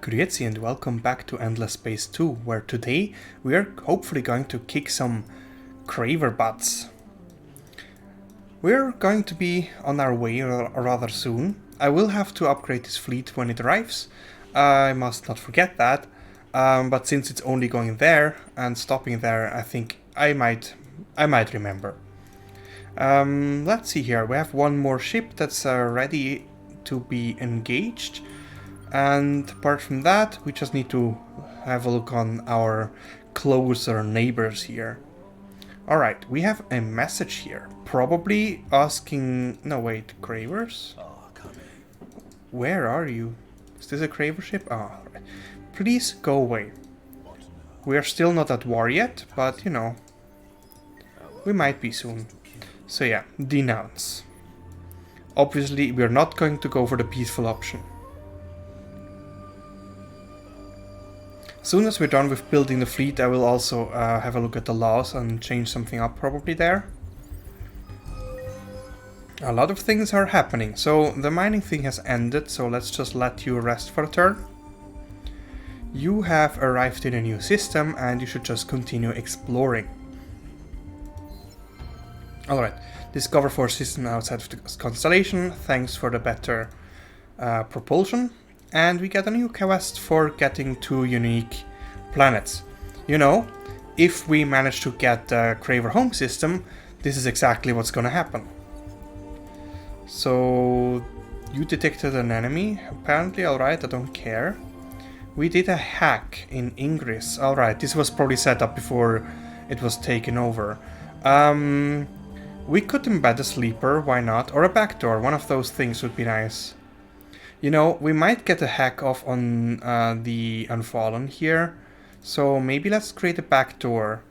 Grüezi and welcome back to Endless Space 2, where today we are hopefully going to kick some craver butts. We're going to be on our way rather soon. I will have to upgrade this fleet when it arrives. I must not forget that. But since it's only going there and stopping there, I think I might remember. Let's see here. We have one more ship that's ready to be engaged. And apart from that, we just need to have a look on our closer neighbors here. Alright, we have a message here. Probably asking... No, wait, cravers? Where are you? Is this a craver ship? Oh, right. Please go away. We are still not at war yet, but you know, we might be soon. So yeah, denounce. Obviously, we're not going to go for the peaceful option. As soon as we're done with building the fleet, I will also have a look at the laws and change something up probably there. A lot of things are happening. So the mining thing has ended, so let's just let you rest for a turn. You have arrived in a new system and you should just continue exploring. Alright, discover 4 systems outside of the constellation. Thanks for the better propulsion. And we get a new quest for getting 2 unique planets. You know, if we manage to get the Craver home system, this is exactly what's gonna happen. So, you detected an enemy, apparently, alright, I don't care. We did a hack in Ingress, alright, this was probably set up before it was taken over. We could embed a sleeper, why not, or a backdoor, one of those things would be nice. You know, we might get a hack off on the Unfallen here, so maybe let's create a backdoor.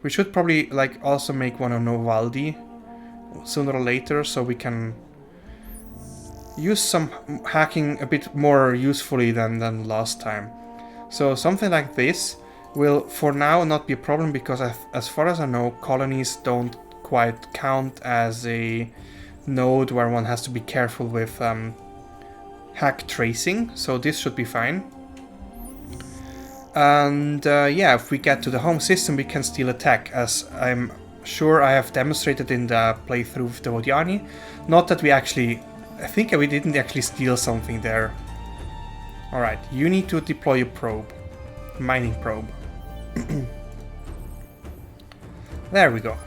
We should probably like also make one on Novaldi sooner or later, so we can use some hacking a bit more usefully than last time. So something like this will for now not be a problem, because as far as I know, colonies don't quite count as a node where one has to be careful with hack tracing, so this should be fine. And yeah, if we get to the home system, we can still attack, as I'm sure I have demonstrated in the playthrough of the Odiani. Not that we actually... I think we didn't actually steal something there. Alright, you need to deploy a probe. Mining probe. There we go.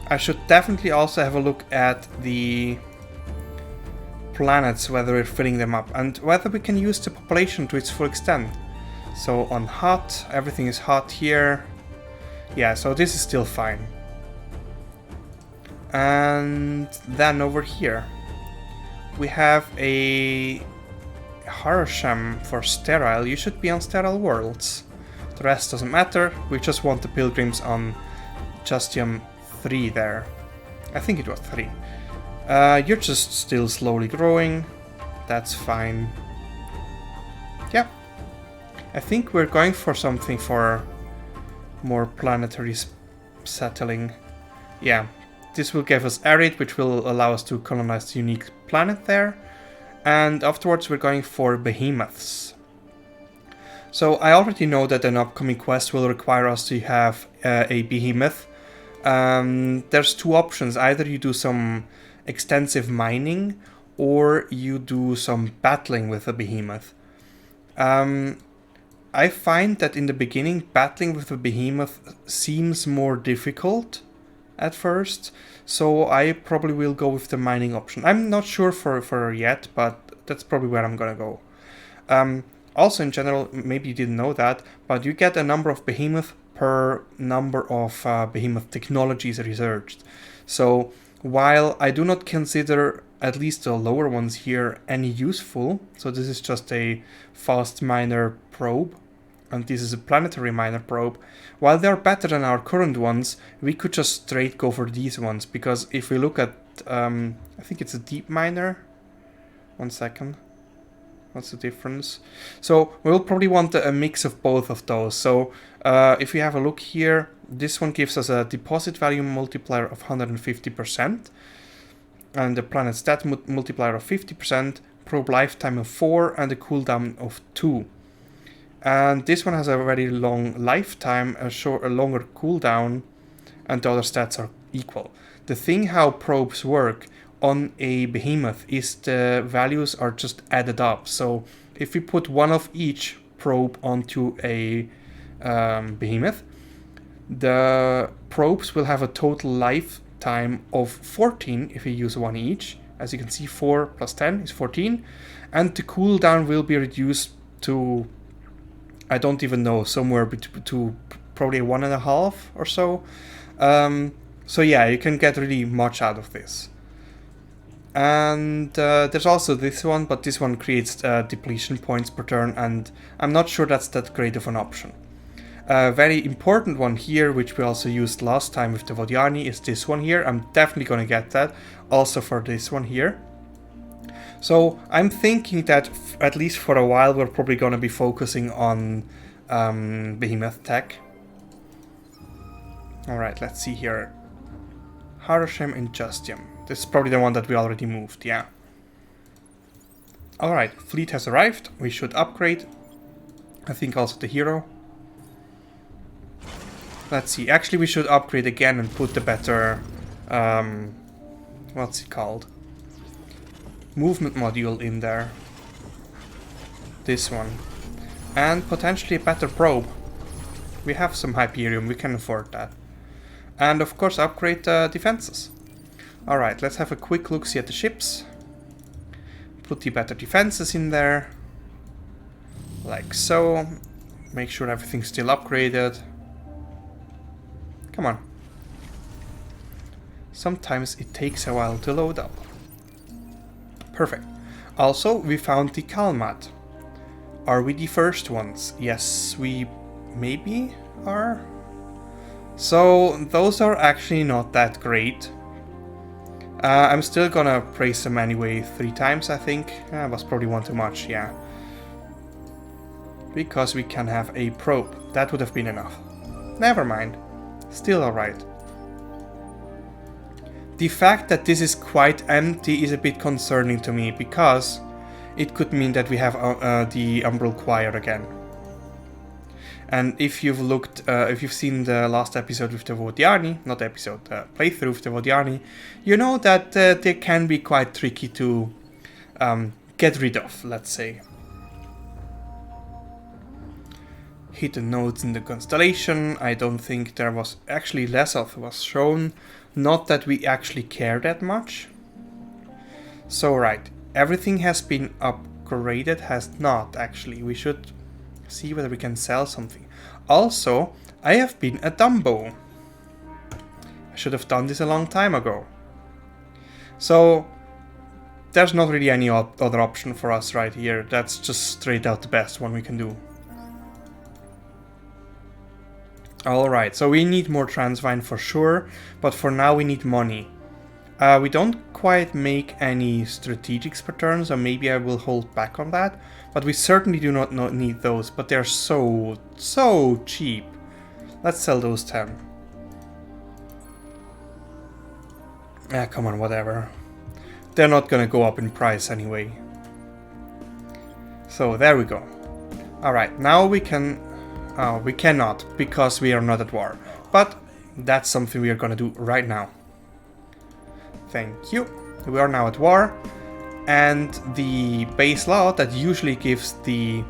I should definitely also have a look at the planets, whether we're filling them up, and whether we can use the population to its full extent. So on hot, everything is hot here. Yeah, so this is still fine. And then over here we have a Harasham for sterile. You should be on sterile worlds. The rest doesn't matter. We just want the pilgrims on Justium 3 there. I think it was 3. You're just still slowly growing. That's fine. Yeah. I think we're going for something for more planetary settling. Yeah. This will give us Arid, which will allow us to colonize the unique planet there. And afterwards we're going for Behemoths. So I already know that an upcoming quest will require us to have a Behemoth. There's 2 options. Either you do some extensive mining, or you do some battling with a Behemoth. I find that in the beginning, battling with a Behemoth seems more difficult at first, so I probably will go with the mining option. I'm not sure for yet, but that's probably where I'm gonna go. Also, in general, maybe you didn't know that, but you get a number of Behemoth per number of Behemoth technologies researched. So while I do not consider at least the lower ones here any useful, so this is just a fast miner probe, and this is a planetary miner probe, while they are better than our current ones, we could just straight go for these ones, because if we look at, I think it's a deep miner. 1 second. What's the difference? So we'll probably want a mix of both of those. So if we have a look here, this one gives us a deposit value multiplier of 150%, and the planet stat multiplier of 50%, probe lifetime of 4 and a cooldown of 2. And this one has a very long lifetime, a longer cooldown, and the other stats are equal. The thing how probes work on a Behemoth is the values are just added up. So if we put one of each probe onto a Behemoth, the probes will have a total lifetime of 14 if we use one each. As you can see, 4 plus 10 is 14. And the cooldown will be reduced to, I don't even know, somewhere to probably 1.5 or so. So yeah, you can get really much out of this. And there's also this one, but this one creates depletion points per turn, and I'm not sure that's that great of an option. A very important one here, which we also used last time with the Vodiani, is this one here. I'm definitely going to get that, also for this one here. So I'm thinking that at least for a while we're probably going to be focusing on Behemoth tech. Alright, let's see here. Harashem and Justium. This is probably the one that we already moved, yeah. Alright, fleet has arrived. We should upgrade. I think also the hero. Let's see. Actually, we should upgrade again and put the better... what's it called? Movement module in there. This one. And potentially a better probe. We have some Hyperium, we can afford that. And of course upgrade defenses. Alright, let's have a quick look-see at the ships. Put the better defenses in there. Like so. Make sure everything's still upgraded. Come on. Sometimes it takes a while to load up. Perfect. Also, we found the Kalmat. Are we the first ones? Yes, we maybe are. So, those are actually not that great. I'm still gonna praise them anyway 3 times, I think. Was probably one too much, yeah. Because we can have a probe. That would have been enough. Never mind. Still alright. The fact that this is quite empty is a bit concerning to me, because it could mean that we have the Umbral Choir again. And if you've looked, if you've seen the last episode with the Vodiani, not episode, playthrough with the Vodiani, you know that they can be quite tricky to get rid of, let's say. Hidden nodes in the constellation. I don't think there was actually Lesotho was shown. Not that we actually care that much. So right, everything has been upgraded, has not actually. We should see whether we can sell something. Also, I have been a Dumbo. I should have done this a long time ago. So, there's not really any other option for us right here. That's just straight out the best one we can do. Alright, so we need more Transvine for sure, but for now we need money. We don't quite make any strategics per turn, so maybe I will hold back on that. But we certainly do not need those, but they're so cheap. Let's sell those 10. Ah, come on, whatever. They're not gonna go up in price anyway. So there we go. Alright, now we can... we cannot, because we are not at war. But that's something we are gonna do right now. Thank you. We are now at war. And the base law that usually gives the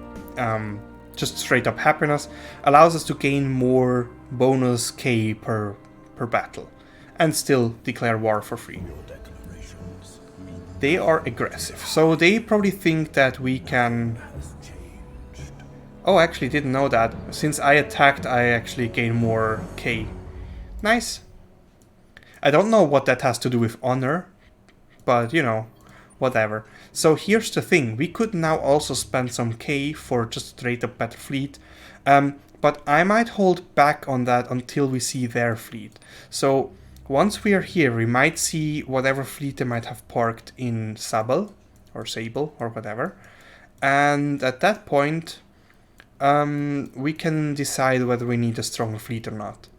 just straight up happiness allows us to gain more bonus K per battle. And still declare war for free. They are aggressive. So they probably think that we can... Oh, I actually didn't know that. Since I attacked, I actually gain more K. Nice. I don't know what that has to do with honor, but you know, whatever. So here's the thing, we could now also spend some K for just straight up better fleet, but I might hold back on that until we see their fleet. So once we are here, we might see whatever fleet they might have parked in Sable, or whatever, and at that point... we can decide whether we need a stronger fleet or not.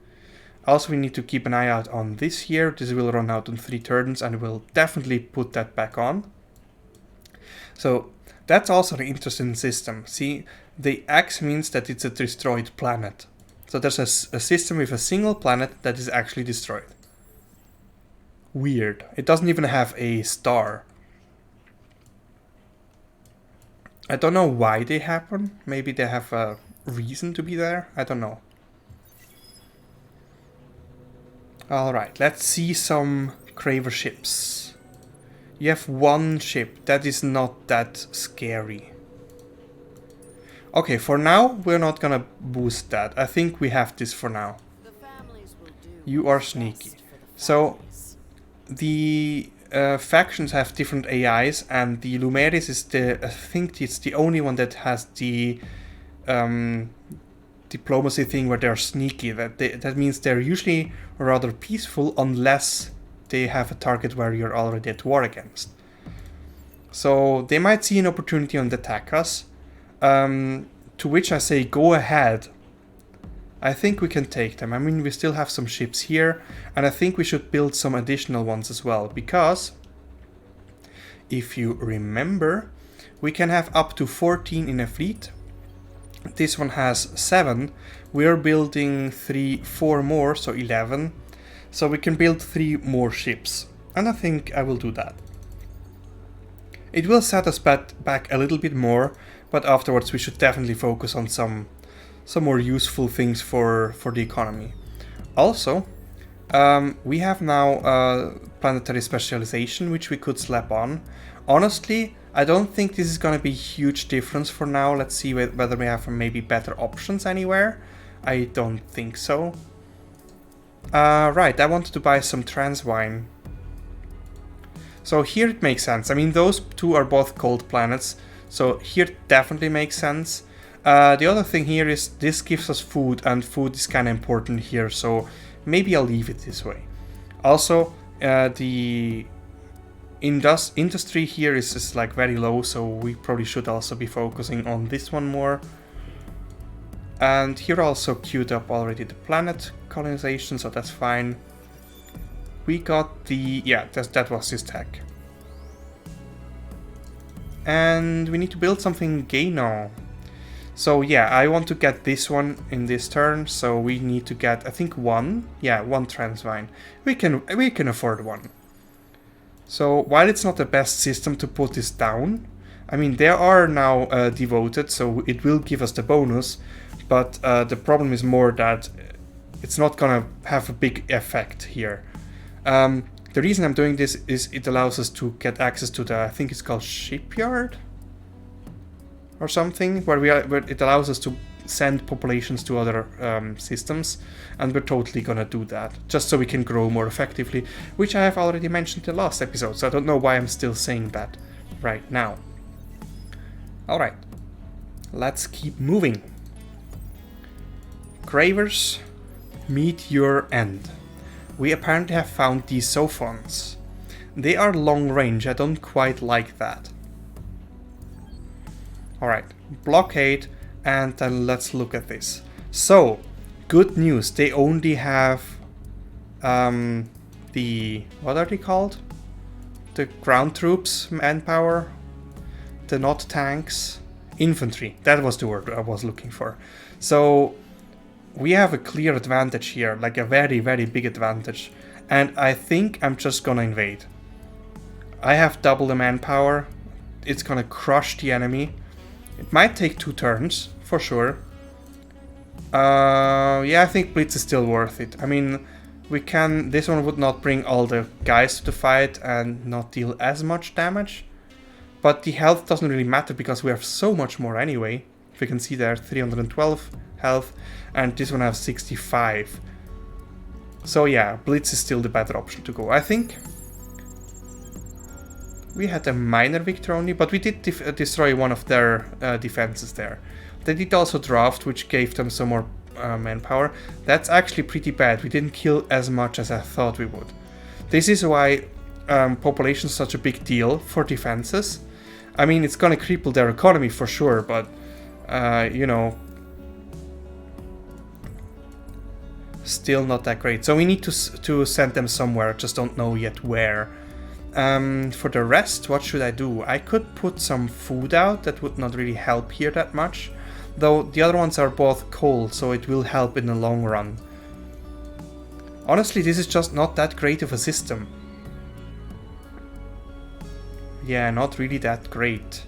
Also, we need to keep an eye out on this here. This will run out in 3 turns, and we'll definitely put that back on. So that's also an interesting system. See, the X means that it's a destroyed planet. So there's a system with a single planet that is actually destroyed. Weird. It doesn't even have a star. I don't know why they happen. Maybe they have a reason to be there. I don't know. Alright, let's see some Craver ships. You have one ship. That is not that scary. Okay, for now, we're not gonna boost that. I think we have this for now. You are sneaky. So, the factions have different AIs, and the Lumeris is I think it's the only one that has the diplomacy thing where they're sneaky. That means they're usually rather peaceful unless they have a target where you're already at war against. So they might see an opportunity and attack us, to which I say go ahead. I think we can take them. I mean, we still have some ships here, and I think we should build some additional ones as well, because if you remember, we can have up to 14 in a fleet. This one has 7. We're building 4 more, so 11. So we can build 3 more ships, and I think I will do that. It will set us back a little bit more, but afterwards we should definitely focus on some more useful things for the economy. Also, we have now planetary specialization, which we could slap on. Honestly, I don't think this is going to be a huge difference for now. Let's see whether we have maybe better options anywhere. I don't think so. Right, I wanted to buy some trans wine. So here it makes sense. I mean, those two are both cold planets, so here it definitely makes sense. The other thing here is this gives us food, and food is kind of important here, so maybe I'll leave it this way. Also, the industry here is like very low, so we probably should also be focusing on this one more. And here also queued up already the planet colonization, so that's fine. We got the... yeah, that was his tech. And we need to build something gay now. So yeah, I want to get this one in this turn, so we need to get, I think, one. Yeah, one trans vine. We can afford one. So while it's not the best system to put this down, I mean, they are now devoted, so it will give us the bonus, but the problem is more that it's not gonna have a big effect here. The reason I'm doing this is it allows us to get access to the, I think it's called shipyard or something, where it allows us to send populations to other systems, and we're totally gonna do that just so we can grow more effectively, which I have already mentioned in the last episode, so I don't know why I'm still saying that right now. Alright, let's keep moving. Cravers, meet your end. We apparently have found these sophons. They are long range, I don't quite like that. Alright, blockade, and then let's look at this. So, good news, they only have the, what are they called? The ground troops manpower, the not tanks, infantry, that was the word I was looking for. So, we have a clear advantage here, like a very, very big advantage. And I think I'm just gonna invade. I have double the manpower. It's gonna crush the enemy. It might take 2 turns, for sure. Yeah, I think Blitz is still worth it. I mean, this one would not bring all the guys to the fight and not deal as much damage. But the health doesn't really matter because we have so much more anyway. If you can see there, 312 health, and this one has 65. So yeah, Blitz is still the better option to go. I think we had a minor victory only, but we did destroy one of their defenses there. They did also draft, which gave them some more manpower. That's actually pretty bad. We didn't kill as much as I thought we would. This is why population is such a big deal for defenses. I mean, it's gonna cripple their economy for sure, but you know, still not that great. So we need to send them somewhere, just don't know yet where. For the rest, what should I do? I could put some food out, that would not really help here that much. Though the other ones are both cold, so it will help in the long run. Honestly, this is just not that great of a system. Yeah, not really that great.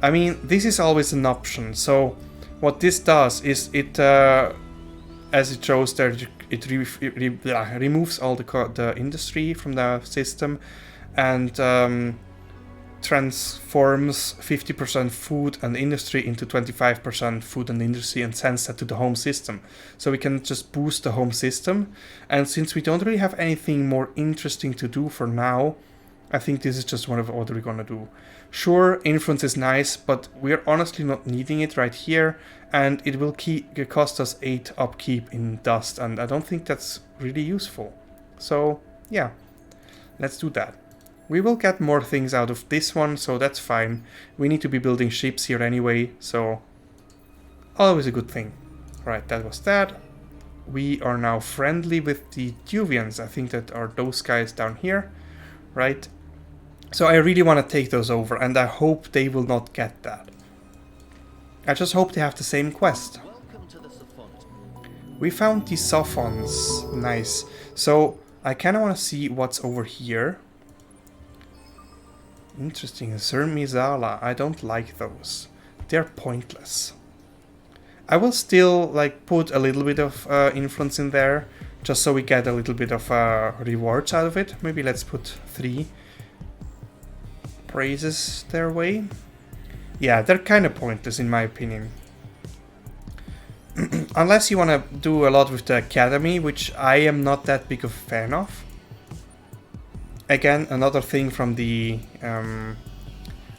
I mean, this is always an option. So what this does is it, as it shows there, it removes all the industry from the system and transforms 50% food and industry into 25% food and industry and sends that to the home system. So we can just boost the home system. And since we don't really have anything more interesting to do for now, I think this is just one of what we're gonna do. Sure, influence is nice, but we're honestly not needing it right here, and it will cost us 8 upkeep in dust, and I don't think that's really useful. So yeah, let's do that. We will get more things out of this one, so that's fine. We need to be building ships here anyway, so always a good thing. Right, that was that. We are now friendly with the Duvians. I think that are those guys down here, right? So I really want to take those over, and I hope they will not get that. I just hope they have the same quest. We found the Sophons. Nice. So I kind of want to see what's over here. Interesting. Zermizala. I don't like those. They're pointless. I will still like put a little bit of influence in there, just so we get a little bit of rewards out of it. Maybe let's put 3 praises their way. Yeah, they're kind of pointless in my opinion. Unless you want to do a lot with the academy, which I am not that big of a fan of. Again, another thing from the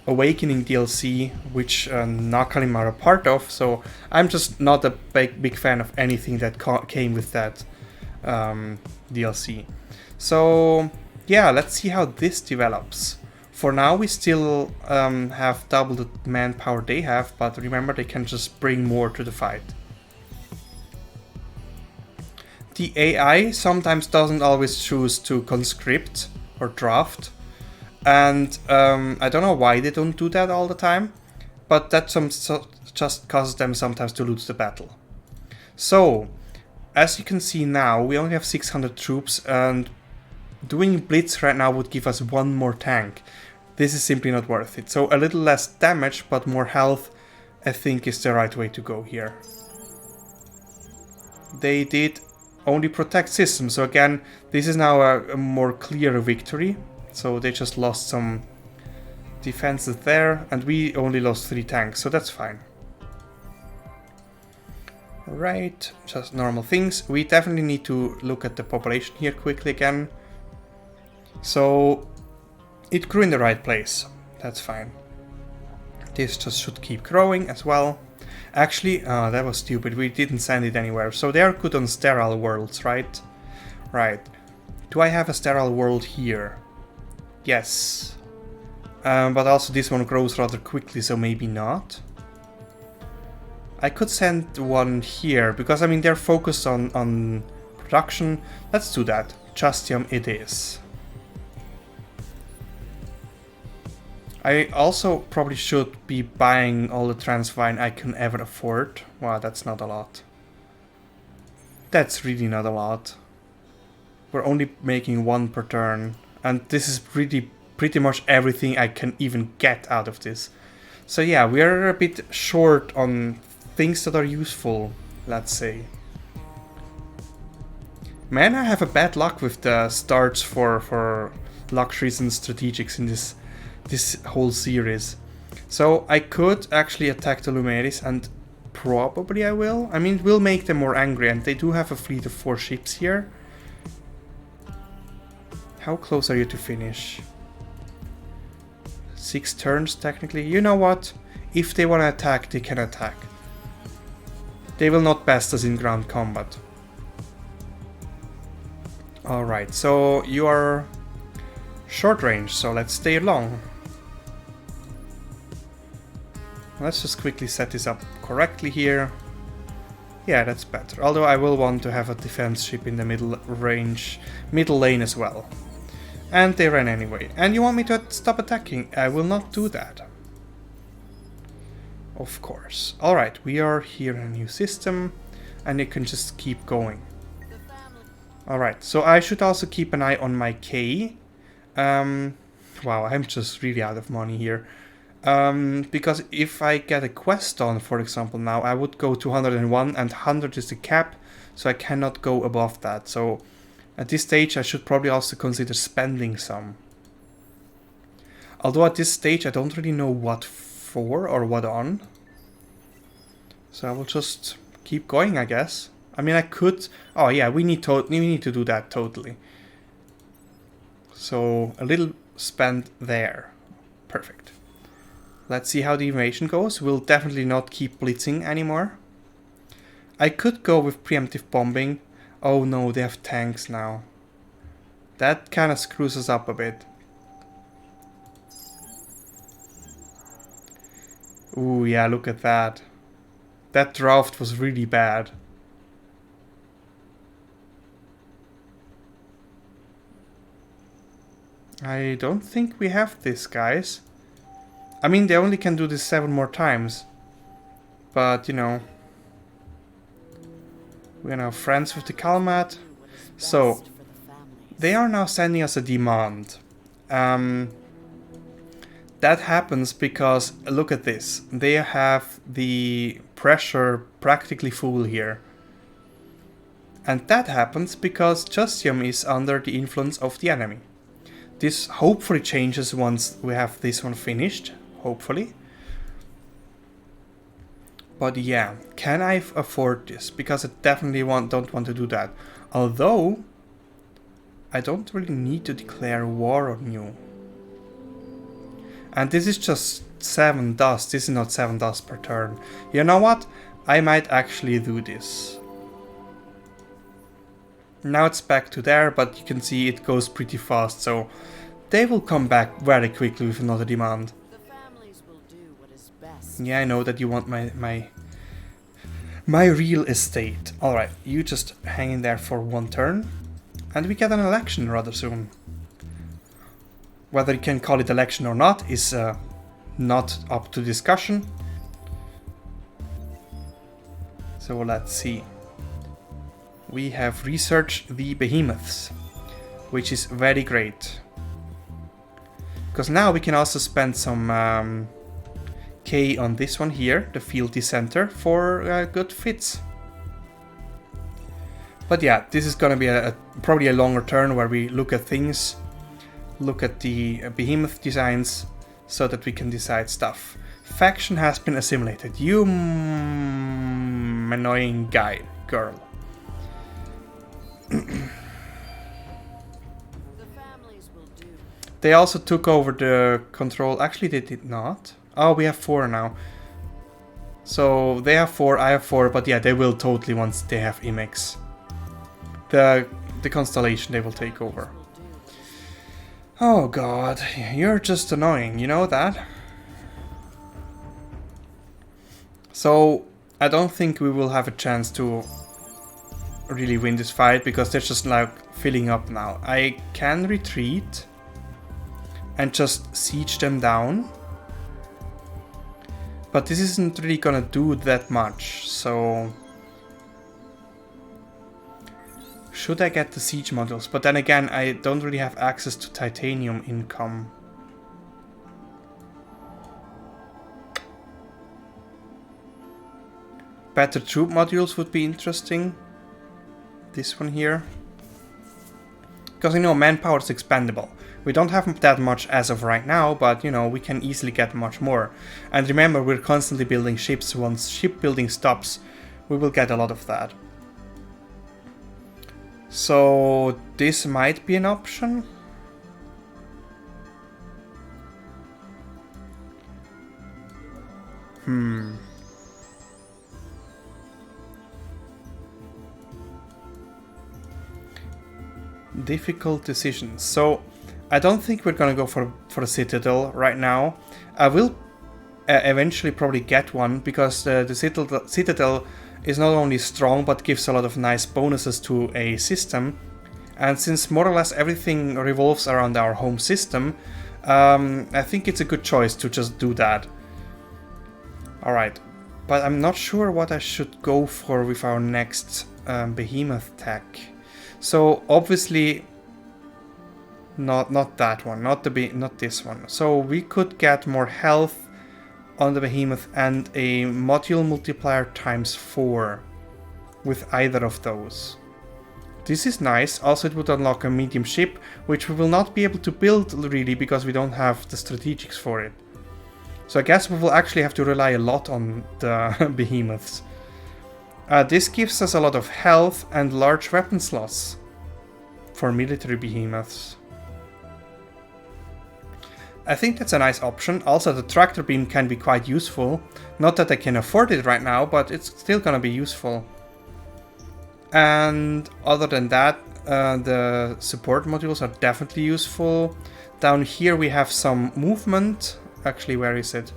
Awakening DLC, which Nakalim are a part of, so I'm just not a big fan of anything that came with that DLC. So yeah, let's see how this develops. For now, we still have double the manpower they have, but remember, they can just bring more to the fight. The AI sometimes doesn't always choose to conscript or draft, and I don't know why they don't do that all the time, but that just causes them sometimes to lose the battle. So, as you can see now, we only have 600 troops, and doing Blitz right now would give us 1 more tank. This is simply not worth it. So a little less damage, but more health, I think is the right way to go here. They did only protect systems, so again, this is now a more clear victory. So they just lost some defenses there, and we only lost 3 tanks, so that's fine. Alright, just normal things. We definitely need to look at the population here quickly again. So it grew in the right place, that's fine. This just should keep growing as well. Actually, that was stupid, we didn't send it anywhere. So they are good on sterile worlds, right? Right. Do I have a sterile world here? Yes. But also this one grows rather quickly, so maybe not. I could send one here, because I mean they're focused on production. Let's do that. Justium it is. I also probably should be buying all the transvine I can ever afford. Wow, that's not a lot. That's really not a lot. We're only making 1 per turn, and this is pretty much everything I can even get out of this. So yeah, we are a bit short on things that are useful, let's say. Man, I have a bad luck with the starts for luxuries and strategics in this whole series. So I could actually attack the Lumeris, and probably I will. I mean, it will make them more angry, and they do have a fleet of 4 ships here. How close are you to finish? 6 turns technically. You know what? If they want to attack, they can attack. They will not best us in ground combat. Alright, so you are short range, so let's stay long. let's just quickly set this up correctly here. Yeah, that's better. Although I will want to have a defense ship in the middle lane as well. And they ran anyway. And you want me to stop attacking? I will not do that. Of course. Alright, we are here in a new system. And you can just keep going. Alright, so I should also keep an eye on my K. Wow, I'm just really out of money here. Because if I get a quest on, for example, now, I would go to 101 and 100 is the cap, so I cannot go above that. So at this stage I should probably also consider spending some. Although at this stage I don't really know what for or what on. So I will just keep going, I guess. I mean, I could... Oh yeah, we need to do that totally. So a little spend there. Perfect. Let's see how the invasion goes. We'll definitely not keep blitzing anymore. I could go with preemptive bombing. Oh no, they have tanks now. That kind of screws us up a bit. Ooh, yeah, look at that. That draft was really bad. I don't think we have this, guys. I mean, they only can do this 7 more times. But, you know. We're now friends with the Kalmat. So, they are now sending us a demand. That happens because, look at this. They have the pressure practically full here. And that happens because Justium is under the influence of the enemy. This hopefully changes once we have this one finished. Hopefully. But yeah, can I afford this? Because I definitely don't want to do that. Although, I don't really need to declare war on you. And this is just 7 dust. This is not 7 dust per turn. You know what? I might actually do this. Now it's back to there, but you can see it goes pretty fast. So they will come back very quickly with another demand. Yeah, I know that you want my real estate. Alright, you just hang in there for 1 turn. And we get an election rather soon. Whether you can call it election or not is not up to discussion. So let's see. We have researched the Behemoths, which is very great. Because now we can also spend some K on this one here, the field center, for good fits. But yeah, this is gonna be probably a longer turn where we look at things, look at the Behemoth designs, so that we can decide stuff. Faction has been assimilated. You annoying girl. They also took over the control. Actually, they did not. Oh, we have 4 now. So they have 4, I have 4, but yeah, they will totally once they have Imex. The constellation they will take over. Oh god, you're just annoying, you know that? So I don't think we will have a chance to really win this fight because they're just like filling up now. I can retreat and just siege them down. But this isn't really gonna do that much, so... Should I get the siege modules? But then again, I don't really have access to titanium income. Better troop modules would be interesting. This one here. Because, you know, manpower is expendable. We don't have that much as of right now, but, you know, we can easily get much more. And remember, we're constantly building ships. Once shipbuilding stops, we will get a lot of that. So, this might be an option. Difficult decisions. So, I don't think we're gonna go for a citadel right now. I will eventually probably get one, because the Citadel is not only strong but gives a lot of nice bonuses to a system. And since more or less everything revolves around our home system, I think it's a good choice to just do that. Alright, but I'm not sure what I should go for with our next Behemoth tech. So obviously not that one, not this one. So we could get more health on the Behemoth and a module multiplier times 4 with either of those. This is nice. Also, it would unlock a medium ship, which we will not be able to build really because we don't have the strategics for it. So I guess we will actually have to rely a lot on the Behemoths. This gives us a lot of health and large weapon slots for military Behemoths. I think that's a nice option. Also, the tractor beam can be quite useful. Not that I can afford it right now, but it's still gonna be useful. And other than that, the support modules are definitely useful. Down here we have some movement. Actually, where is it?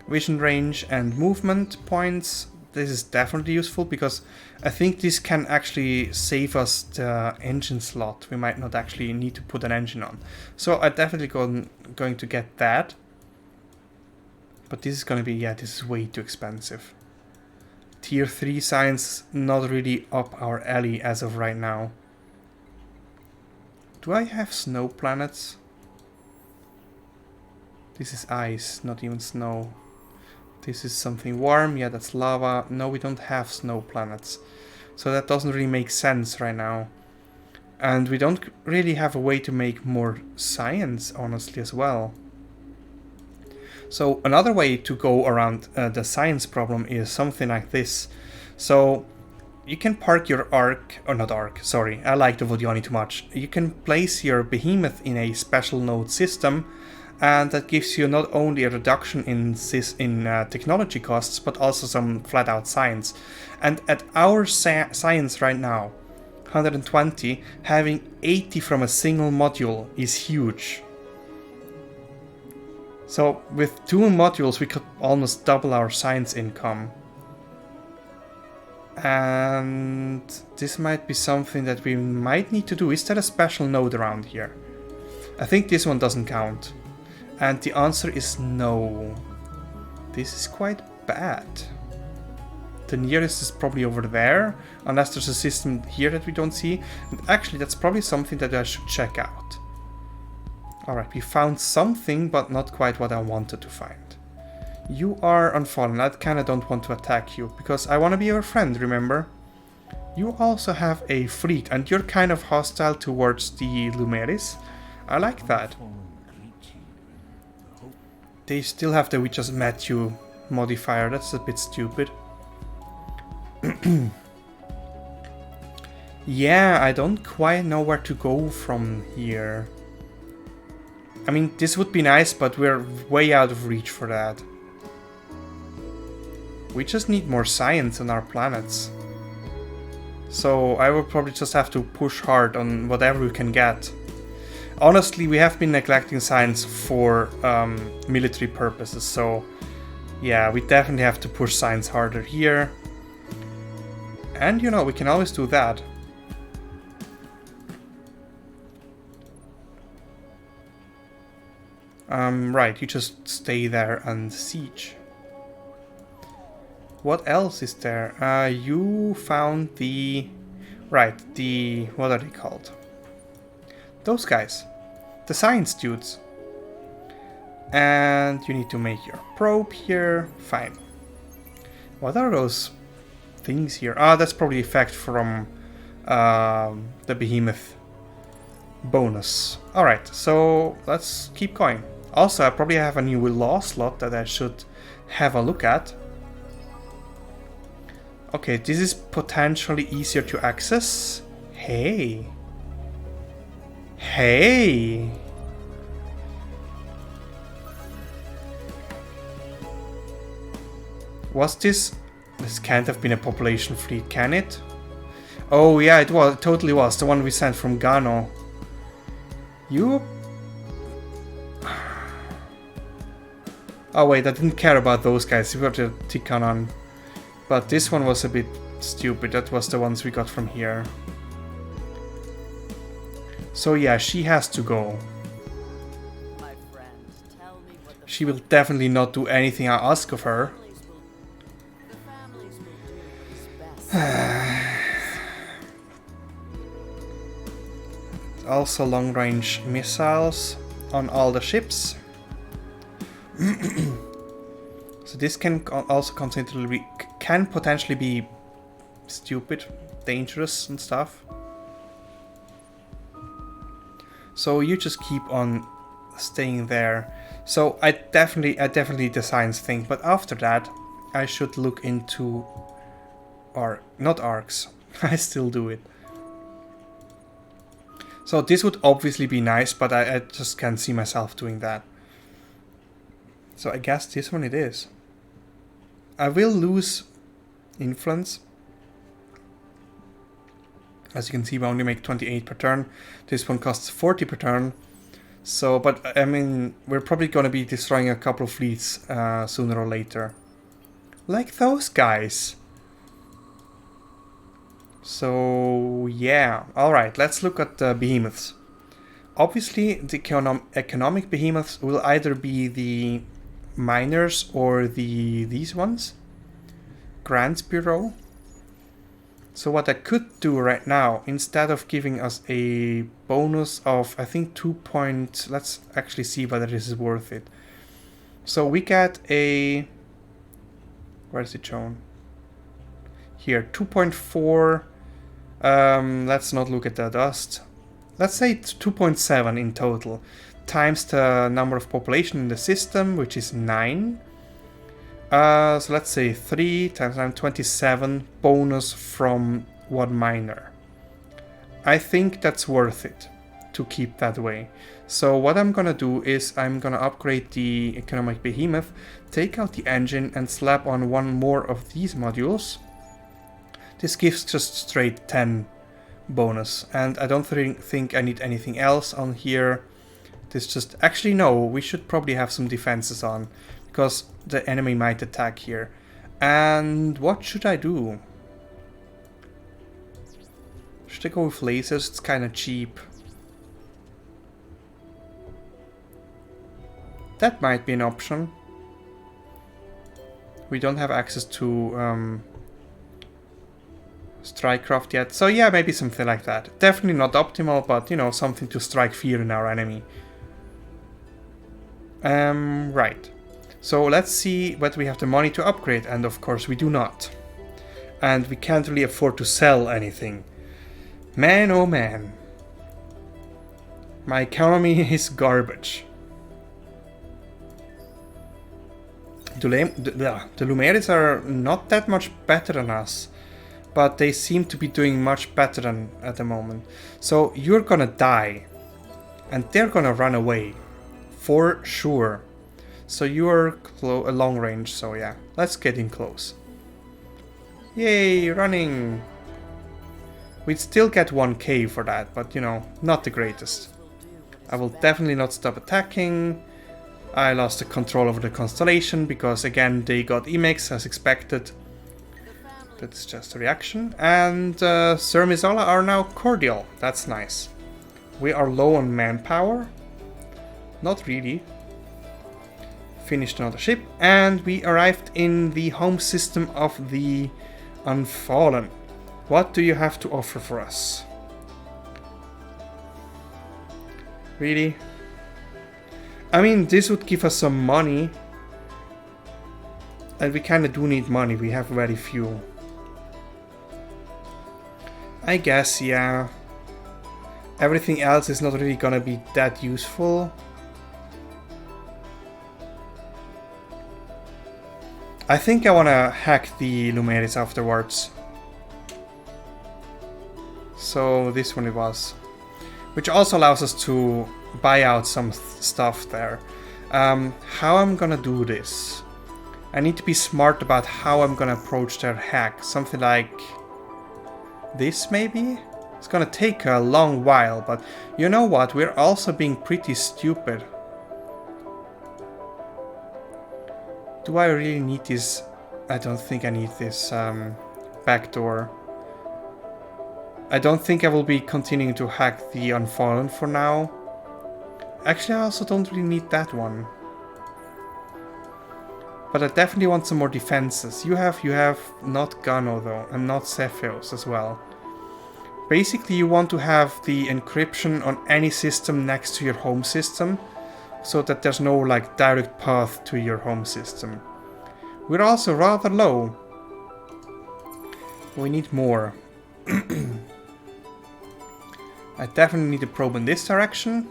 Vision range and movement points. This is definitely useful because I think this can actually save us the engine slot. We might not actually need to put an engine on. So I'm definitely going to get that. But this is going to be, yeah, this is way too expensive. Tier 3 science, not really up our alley as of right now. Do I have snow planets? This is ice, not even snow. This is something warm, yeah, that's lava. No, we don't have snow planets. So that doesn't really make sense right now. And we don't really have a way to make more science, honestly, as well. So another way to go around the science problem is something like this. So you can park your arc, or not arc, sorry, I like the Vodioni too much. You can place your Behemoth in a special node system, and that gives you not only a reduction in technology costs, but also some flat-out science. And at our science right now, 120, having 80 from a single module is huge. So with 2 modules we could almost double our science income. And this might be something that we might need to do. Is there a special node around here? I think this one doesn't count. And the answer is no. This is quite bad. The nearest is probably over there, unless there's a system here that we don't see. And actually, that's probably something that I should check out. Alright, we found something, but not quite what I wanted to find. You are unfallen. I kinda don't want to attack you, because I want to be your friend, remember? You also have a fleet, and you're kind of hostile towards the Lumeris. I like that. They still have the "we just met you" modifier. That's a bit stupid. Yeah, I don't quite know where to go from here. I mean, this would be nice, but we're way out of reach for that. We just need more science on our planets. So I will probably just have to push hard on whatever we can get. Honestly, we have been neglecting science for military purposes, so yeah, we definitely have to push science harder here. And you know, we can always do that. Right, you just stay there and siege. What else is there? You found the... Right, the... what are they called? Those guys. The science dudes. And you need to make your probe here. Fine. What are those things here? Ah, that's probably effect from the Behemoth bonus. Alright, so let's keep going. Also, I probably have a new law slot that I should have a look at. Okay, this is potentially easier to access. Hey. Hey! Was this... This can't have been a population fleet, can it? Oh yeah, it was. It totally was. The one we sent from Gano. You... Oh wait, I didn't care about those guys. We got the Tikkun on. But this one was a bit stupid. That was the ones we got from here. So yeah, she has to go. She will definitely not do anything I ask of her. Also long-range missiles on all the ships. So this can also can potentially be stupid, dangerous and stuff. So you just keep on staying there. So I definitely the science thing, but after that I should look into not arcs. I still do it. So this would obviously be nice, but I just can't see myself doing that. So I guess this one it is. I will lose influence. As you can see, we only make 28 per turn. This one costs 40 per turn. So, but I mean, we're probably going to be destroying a couple of fleets sooner or later. Like those guys. So, yeah. Alright, let's look at the behemoths. Obviously, the economic behemoths will either be the miners or these ones. Grants Bureau. So what I could do right now, instead of giving us a bonus of, I think, 2 points, let's actually see whether this is worth it. So we get a, where is it shown? Here, 2.4, let's not look at the dust. Let's say it's 2.7 in total, times the number of population in the system, which is 9. So let's say 3 times 9, 27 bonus from 1 miner. I think that's worth it to keep that way. So what I'm gonna do is I'm gonna upgrade the economic behemoth, take out the engine and slap on 1 more of these modules. This gives just straight 10 bonus, and I don't think I need anything else on here. This just, actually no, we should probably have some defenses on, because the enemy might attack here. And what should I do? Should I go with lasers? It's kind of cheap. That might be an option. We don't have access to Strikecraft yet, so yeah, maybe something like that. Definitely not optimal, but you know, something to strike fear in our enemy. Right. So let's see whether we have the money to upgrade, and of course we do not. And we can't really afford to sell anything. Man, oh man. My economy is garbage. The Lumeris are not that much better than us, but they seem to be doing much better than at the moment. So you're gonna die, and they're gonna run away. For sure. So you're a long range, so yeah, let's get in close. Yay, running! We'd still get 1k for that, but you know, not the greatest. I will definitely not stop attacking. I lost the control over the constellation because again they got Emacs as expected. That's just a reaction. And Sir Mizola are now cordial. That's nice. We are low on manpower. Not really. Finished another ship, and we arrived in the home system of the Unfallen. What do you have to offer for us? Really? I mean, this would give us some money, and we kinda do need money, we have very few. I guess, yeah. Everything else is not really gonna be that useful. I think I wanna hack the Lumeris afterwards. So this one it was. Which also allows us to buy out some stuff there. How I'm gonna do this? I need to be smart about how I'm gonna approach their hack. Something like this maybe? It's gonna take a long while, but you know what? We're also being pretty stupid. Do I really need this? I don't think I need this backdoor. I don't think I will be continuing to hack the Unfallen for now. Actually, I also don't really need that one. But I definitely want some more defenses. You have not Gano though, and not Cepheus as well. Basically, you want to have the encryption on any system next to your home system, so that there's no like direct path to your home system. We're also rather low. We need more. I definitely need a probe in this direction.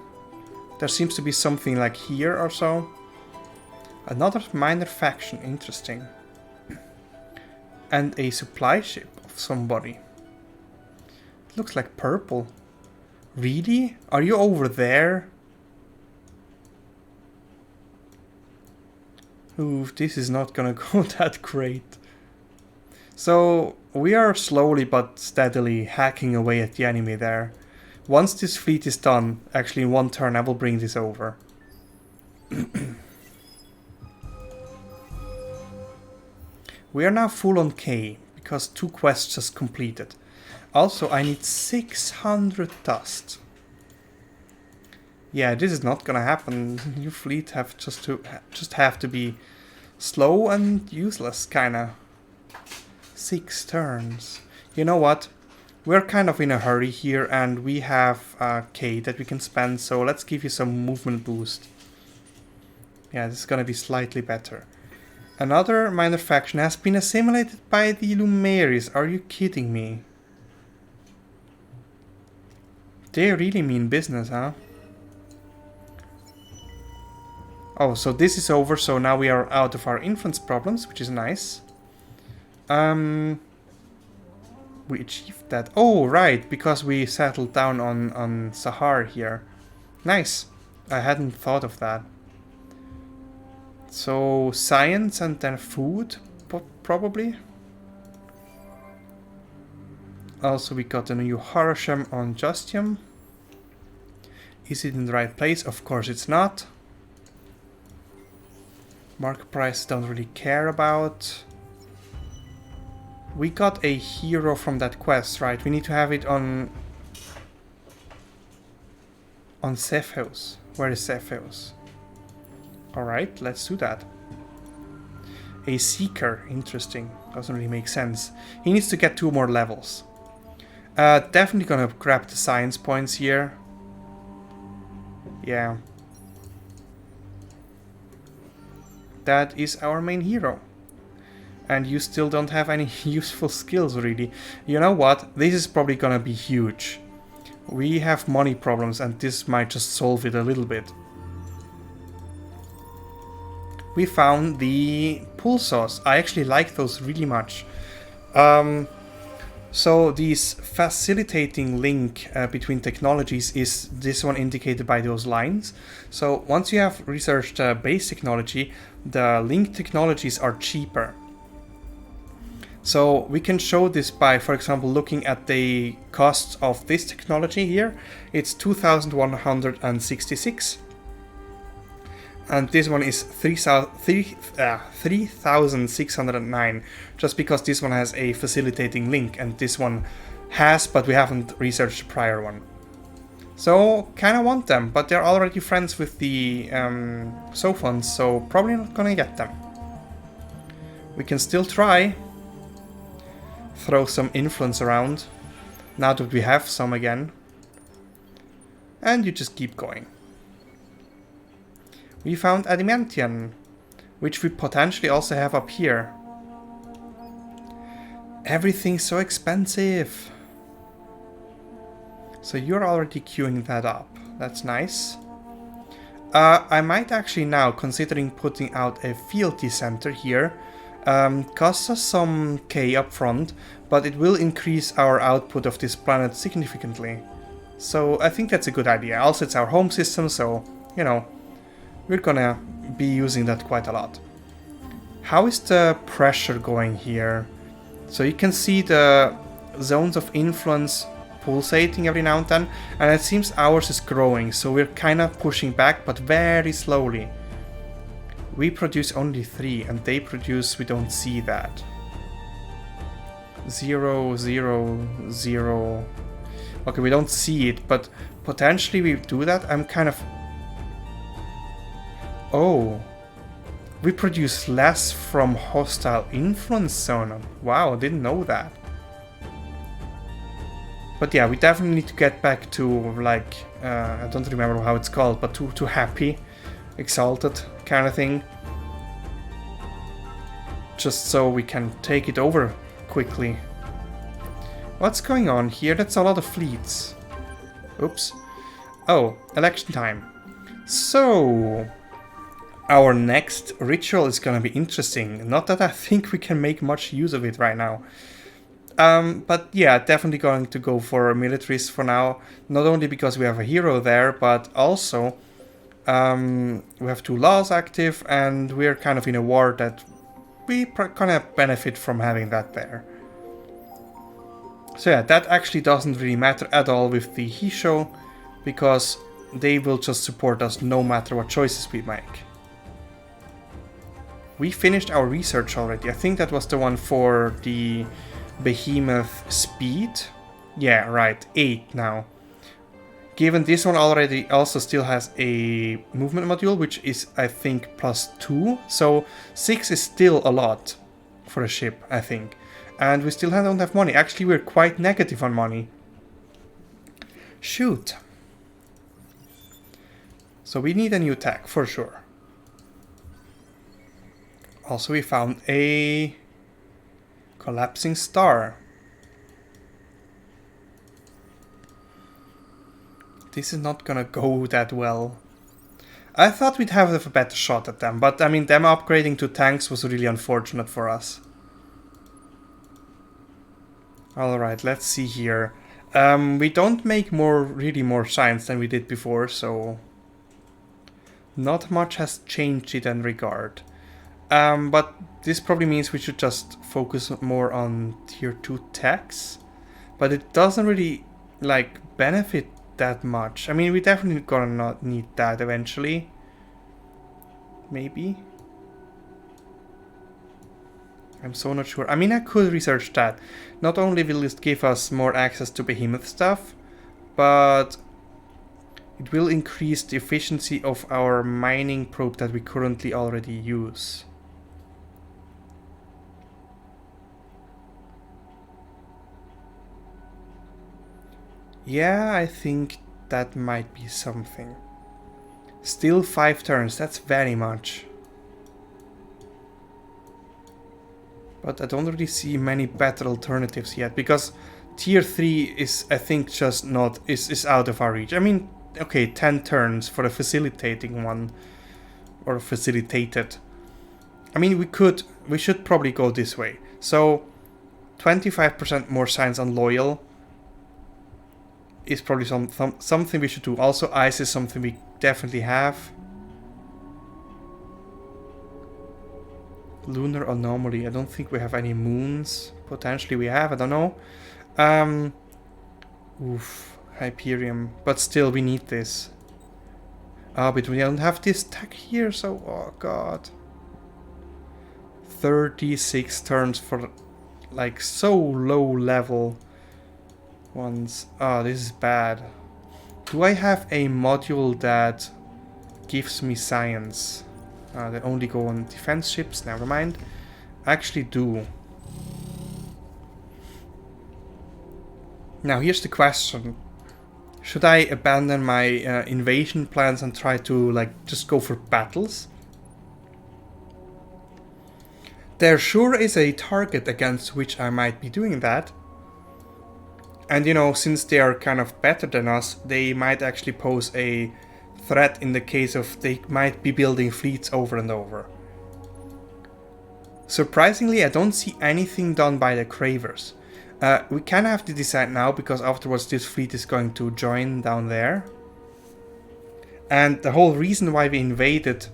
There seems to be something like here or so. Another minor faction, interesting. And a supply ship of somebody. It looks like purple. Really? Are you over there? Ooh, this is not gonna go that great. So, we are slowly but steadily hacking away at the enemy there. Once this fleet is done, actually in one turn I will bring this over. We are now full on K, because 2 quests just completed. Also, I need 600 dust. Yeah, this is not gonna happen. Your fleet have just have to be slow and useless, kinda. 6 turns. You know what? We're kind of in a hurry here, and we have K that we can spend, so let's give you some movement boost. Yeah, this is gonna be slightly better. Another minor faction has been assimilated by the Lumeris. Are you kidding me? They really mean business, huh? Oh, so this is over, so now we are out of our influence problems, which is nice. We achieved that. Oh, right, because we settled down on Sahar here. Nice. I hadn't thought of that. So, science and then food, probably. Also, we got a new Harosham on Justium. Is it in the right place? Of course it's not. Market price don't really care about. We got a hero from that quest, right? We need to have it on Cepheus. Where is Cepheus? Alright, let's do that. A seeker, interesting. Doesn't really make sense. He needs to get 2 more levels. Definitely gonna grab the science points here. Yeah. That is our main hero. And you still don't have any useful skills, really. You know what? This is probably gonna be huge. We have money problems, and this might just solve it a little bit. We found the pulsars. I actually like those really much. So this facilitating link between technologies is this one indicated by those lines. So once you have researched base technology, the link technologies are cheaper. So we can show this by, for example, looking at the costs of this technology here. It's 2,166. And this one is 3,609, just because this one has a facilitating link, and this one has, but we haven't researched the prior one. So, kinda want them, but they're already friends with the Sophons, so probably not gonna get them. We can still try. Throw some influence around, now that we have some again. And you just keep going. We found Adamantium, which we potentially also have up here. Everything's so expensive. So you're already queuing that up. That's nice. I might actually now, considering putting out a fealty center here, costs us some K up front, but it will increase our output of this planet significantly. So I think that's a good idea. Also, it's our home system, so, you know, we're gonna be using that quite a lot. How is the pressure going here? So you can see the zones of influence pulsating every now and then, and it seems ours is growing, so we're kind of pushing back, but very slowly. We produce only 3 and they produce, we don't see that. 0, 0, 0. Okay, we don't see it, but potentially we do that. I'm kind of... Oh. We produce less from hostile influence zone. Wow, didn't know that. But yeah, we definitely need to get back to, like, I don't remember how it's called, but to happy, exalted kind of thing. Just so we can take it over quickly. What's going on here? That's a lot of fleets. Oops. Oh, election time. So, our next ritual is gonna be interesting. Not that I think we can make much use of it right now. But yeah, definitely going to go for militaries for now. Not only because we have a hero there, but also we have 2 laws active and we're kind of in a war that we kind of benefit from having that there. So yeah, that actually doesn't really matter at all with the Hissho, because they will just support us no matter what choices we make. We finished our research already. I think that was the one for the Behemoth speed. Yeah, right, 8 now. Given this one already also still has a movement module, which is, I think, +2. So 6 is still a lot for a ship, I think. And we still don't have money. Actually, we're quite negative on money. Shoot. So we need a new tech, for sure. Also, we found a collapsing star. This is not gonna go that well. I thought we'd have a better shot at them, but I mean, them upgrading to tanks was really unfortunate for us. Alright, let's see here. We don't make really more science than we did before, so not much has changed in that regard. But this probably means we should just focus more on tier 2 techs. But it doesn't really, like, benefit that much. I mean, we definitely gonna not need that eventually. Maybe. I'm so not sure. I mean, I could research that. Not only will this give us more access to Behemoth stuff, but it will increase the efficiency of our mining probe that we currently already use. Yeah, I think that might be something. Still 5 turns, that's very much. But I don't really see many better alternatives yet, because tier 3 is, I think, just not, is out of our reach. I mean, okay, 10 turns for a facilitating one, or facilitated. I mean, we should probably go this way. So, 25% more science on loyal is probably something we should do. Also, ice is something we definitely have. Lunar anomaly. I don't think we have any moons. Potentially we have, I don't know. Oof, Hyperion. But still, we need this. Oh, but we don't have this tech here, so... Oh, God. 36 turns for, like, so low level ones. Oh, this is bad. Do I have a module that gives me science? They only go on defense ships, never mind. I actually do. Now here's the question. Should I abandon my invasion plans and try to, like, just go for battles? There sure is a target against which I might be doing that. And you know, since they are kind of better than us, they might actually pose a threat in the case of they might be building fleets over and over. Surprisingly, I don't see anything done by the Cravers. We kind of have to decide now, because afterwards this fleet is going to join down there. And the whole reason why we invaded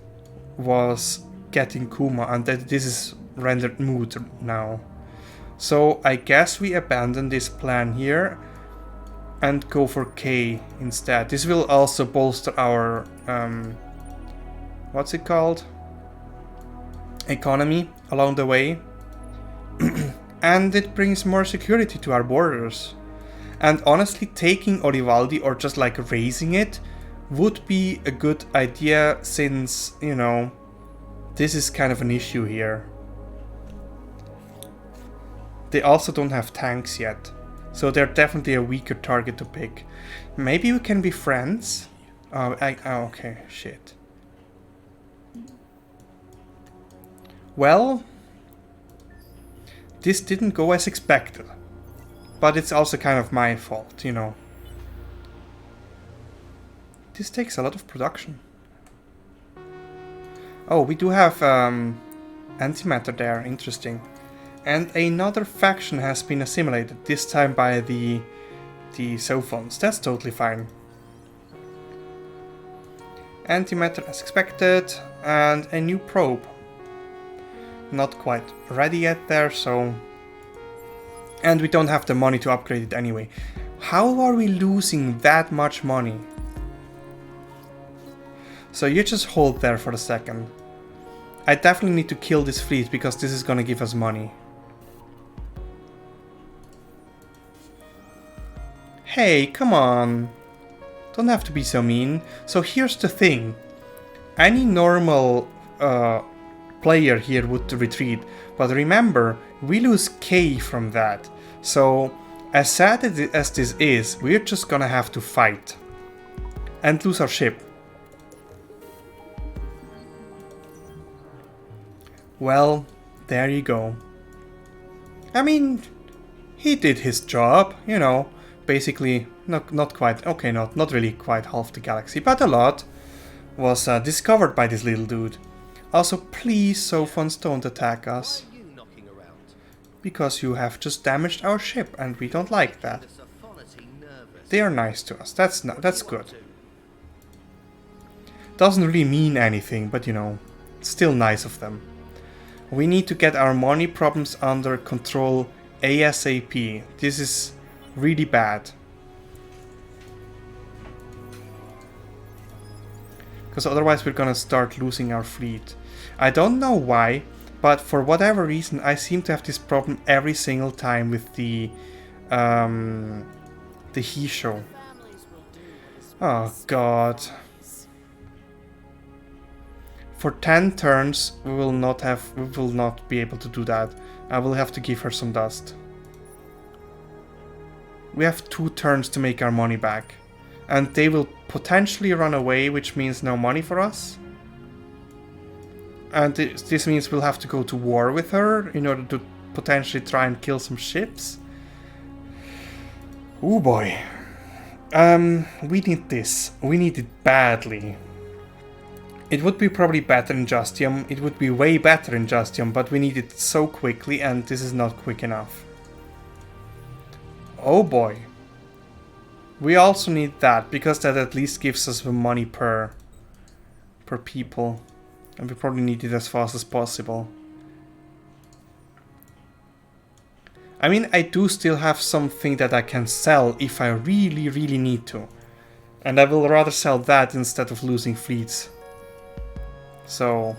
was getting Kuma, and that this is rendered moot now. So I guess we abandon this plan here and go for K instead. This will also bolster our what's it called? economy along the way. And it brings more security to our borders. And honestly, taking Orivaldi or just like raising it would be a good idea, since, you know, this is kind of an issue here. They also don't have tanks yet, so they're definitely a weaker target to pick. Maybe we can be friends? Oh, okay, shit. Well, this didn't go as expected, but it's also kind of my fault, you know. This takes a lot of production. Oh, we do have antimatter there, interesting. And another faction has been assimilated, this time by the Sophons. That's totally fine. Antimatter as expected, and a new probe. Not quite ready yet there, so... And we don't have the money to upgrade it anyway. How are we losing that much money? So you just hold there for a second. I definitely need to kill this fleet, because this is gonna give us money. Hey, come on. Don't have to be so mean. So here's the thing. Any normal player here would retreat. But remember, we lose K from that. So, as sad as this is, we're just gonna have to fight. And lose our ship. Well, there you go. I mean, he did his job, you know. Basically, not quite, okay, not really quite half the galaxy, but a lot was discovered by this little dude. Also, please, Sophons, don't attack us. Because you have just damaged our ship, and we don't like that. They are nice to us, that's good. Doesn't really mean anything, but you know, it's still nice of them. We need to get our money problems under control ASAP. This is really bad. Because otherwise we're gonna start losing our fleet. I don't know why, but for whatever reason I seem to have this problem every single time with the Hissho. Oh god. For 10 turns we will not be able to do that. I will have to give her some dust. We have 2 turns to make our money back. And they will potentially run away, which means no money for us. And this means we'll have to go to war with her in order to potentially try and kill some ships. Oh boy. We need this. We need it badly. It would be probably better in Justium. It would be way better in Justium, but we need it so quickly, and this is not quick enough. Oh boy. We also need that, because that at least gives us the money per people. And we probably need it as fast as possible. I mean, I do still have something that I can sell if I really, really need to. And I will rather sell that instead of losing fleets. So,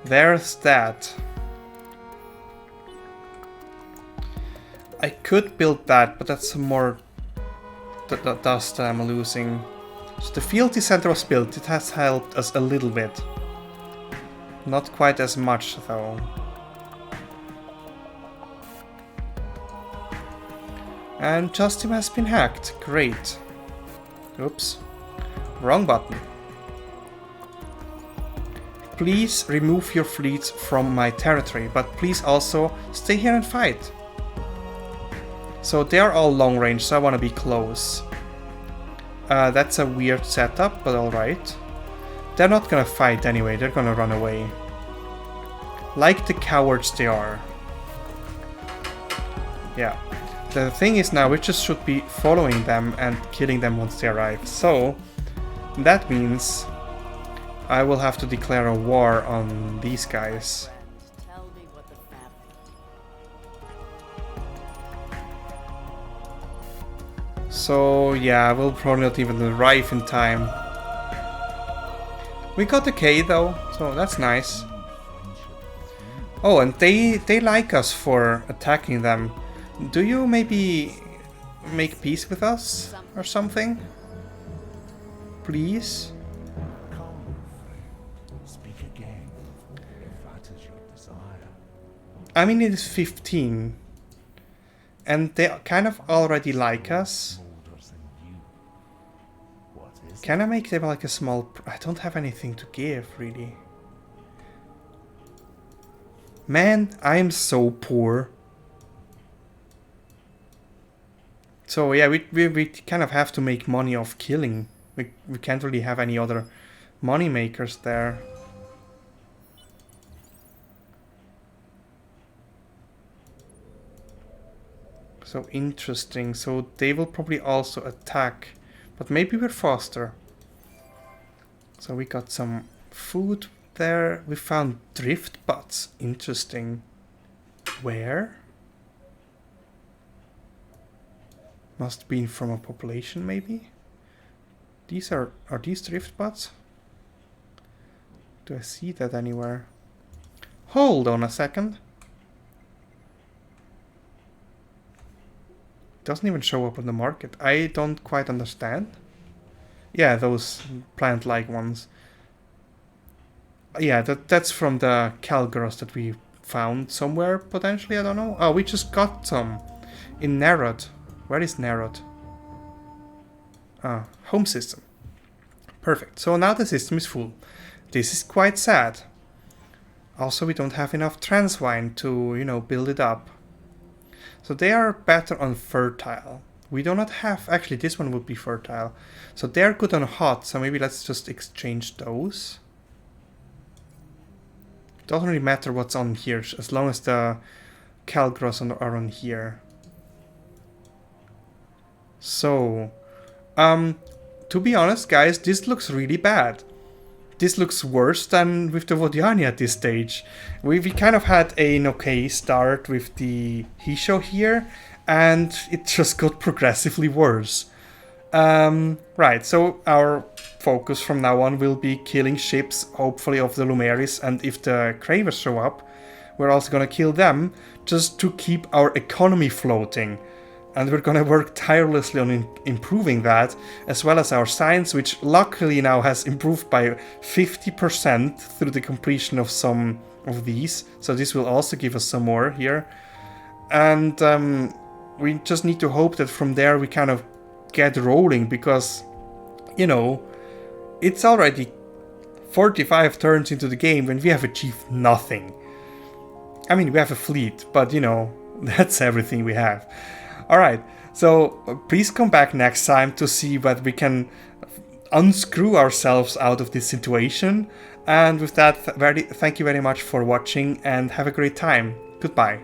there's that. I could build that, but that's some more dust that I'm losing. So the fealty center was built. It has helped us a little bit. Not quite as much though. And Justium has been hacked. Great. Oops. Wrong button. Please remove your fleets from my territory, but please also stay here and fight. So they're all long range, so I want to be close. That's a weird setup, but alright. They're not gonna fight anyway, they're gonna run away. Like the cowards they are. Yeah. The thing is now, we just should be following them and killing them once they arrive. So, that means I will have to declare a war on these guys. So yeah, we'll probably not even arrive in time. We got the K though, so that's nice. Oh, and they like us for attacking them. Do you maybe make peace with us or something? Please? Speak again, if that is your desire. I mean, it is 15. And they kind of already like us. Older than you. What is Can I make them like a small... I don't have anything to give, really. Man, I am so poor. So yeah, we kind of have to make money off killing. We can't really have any other money makers there. So interesting. So they will probably also attack. But maybe we're faster. So we got some food there. We found drift butts. Interesting. Where? Must be from a population, maybe? These are these drift butts? Do I see that anywhere? Hold on a second. Doesn't even show up on the market. I don't quite understand. Yeah, those plant-like ones. Yeah, that's from the Calgros that we found somewhere, potentially, I don't know. Oh, we just got some in Narod. Where is Narod? Ah, home system. Perfect. So now the system is full. This is quite sad. Also, we don't have enough trans wine to, you know, build it up. So they are better on fertile. We do not have... Actually, this one would be fertile. So they're good on hot, so maybe let's just exchange those. Doesn't really matter what's on here, as long as the Calgros are on here. So, to be honest, guys, this looks really bad. This looks worse than with the Vodiani at this stage. We kind of had an okay start with the Hissho here, and it just got progressively worse. Right, so our focus from now on will be killing ships, hopefully of the Lumeris, and if the Cravers show up, we're also gonna kill them, just to keep our economy floating. And we're gonna work tirelessly on improving that, as well as our science, which luckily now has improved by 50% through the completion of some of these. So this will also give us some more here. And we just need to hope that from there we kind of get rolling, because, you know, it's already 45 turns into the game when we have achieved nothing. I mean, we have a fleet, but, you know, that's everything we have. Alright, so please come back next time to see what we can unscrew ourselves out of this situation. And with that, thank you very much for watching and have a great time. Goodbye.